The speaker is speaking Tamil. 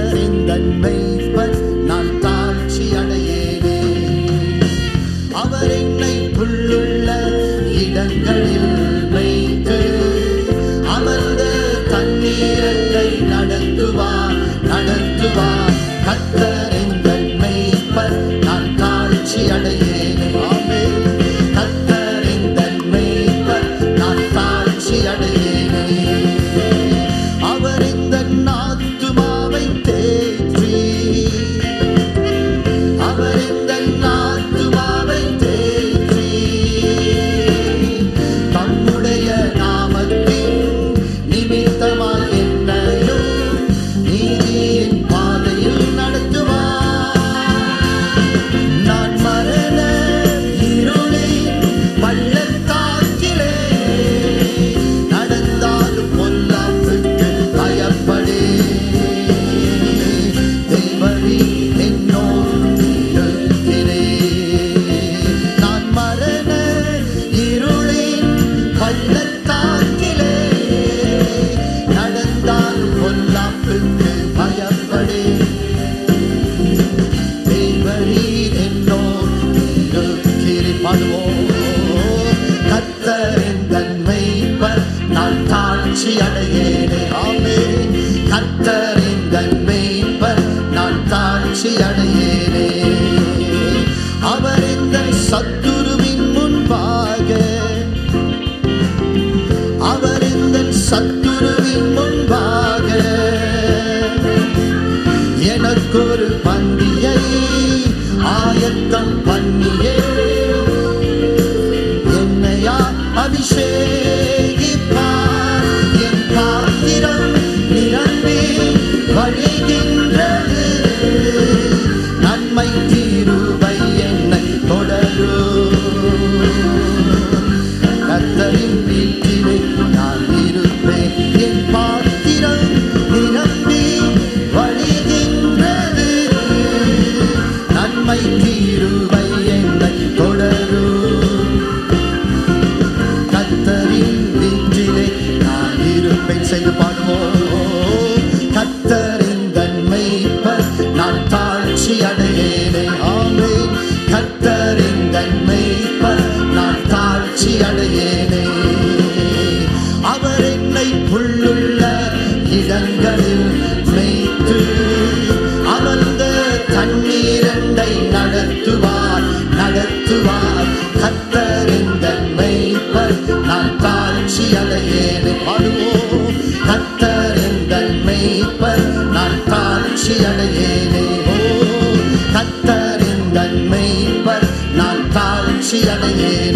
கர்த்தரிந்தன் மேய்ப்பர் நான் தாழ்ச்சி அடையேனே. அவர் என்னை புல்லுள்ள இடங்களில் மேய்த்து அமர்ந்த தண்ணீரை நடத்துவார் நடத்துவார். கர்த்தரிந்தன் மேய்ப்பர் நான் தாழ்ச்சி அடையேனே. ஆமென். கர்த்தரிந்தன் மேய்ப்பர் நான் தாழ்ச்சி அடையேனே. அவர் இந்த ஆத்துமாவை தேற்றி அவர் இந்த ஆத்துமாவை தேற்றி தம்முடைய நாமத்தின் நிமித்தமாய் என்னையும் நீதியின் பாதையில் நடத்துவார். நான் மரண இருளின் பள்ளத்தாக்கிலே நடந்தாலும் பொல்லாப்புக்கு பயப்படேன். தேவரீ என்னோடு இருக்கிறீர். நான் மரண இருளின் பள்ளத்தாக்கிலே நடந்தாலும் பொல்லாப்புக்கு பயப்படேன். தேவரீர் என்னோடு இருக்கிறீர். பாடுவோம். கர்த்தரிந்தன் மேய்ப்பர் நான் தாழ்ச்சி அடையேனே. ஆமென். கர்த்தரிந்தன் மேய்ப்பர் நான் தாழ்ச்சி அடையேனே. அவர் இந்த சத்துருவின் முன்பாக அவர் இந்த சத்துருவின் முன்பாக எனக்கொரு பந்தியை ஆயத்தம் பண்ணியே என்னையா அபிஷேகிப்பார். என் பாத்திரம் நிரம்பி வழிகின்றது. நன்மை கிருபை என்னை தொடரும். கர்த்தரின் வீட்டிலே நான் இருப்பேன். என் பாத்திரம் நிரம்பி வழிகின்றது. நன்மை கிருபை என்னை தொடரும். கர்த்தரின் வீட்டிலே நான் இருப்பேன். செய்து பாடுவோம். கர்த்தரிந்தன் மேய்ப்பர் நான் தாழ்ச்சி அடையேனே. ஆமென். கர்த்தரிந்தன் மேய்ப்பர் நான் தாழ்ச்சி அடையேனே. அவர் என்னை புல்லுள்ள இடங்களில் மேய்த்து அமர்ந்த தண்ணீரண்டை நடத்துவார் நடத்துவார். கர்த்தரிந்தன் மேய்ப்பர் நான் தாழ்ச்சி அடையேனே. பாடுவோம். கர்த்தரிந்தன் மேய்ப்பர் நான் தாழ்ச்சி அடையேனே. ஓ கர்த்தரிந்தன் மேய்ப்பர் நான் தாழ்ச்சி அடையேனே.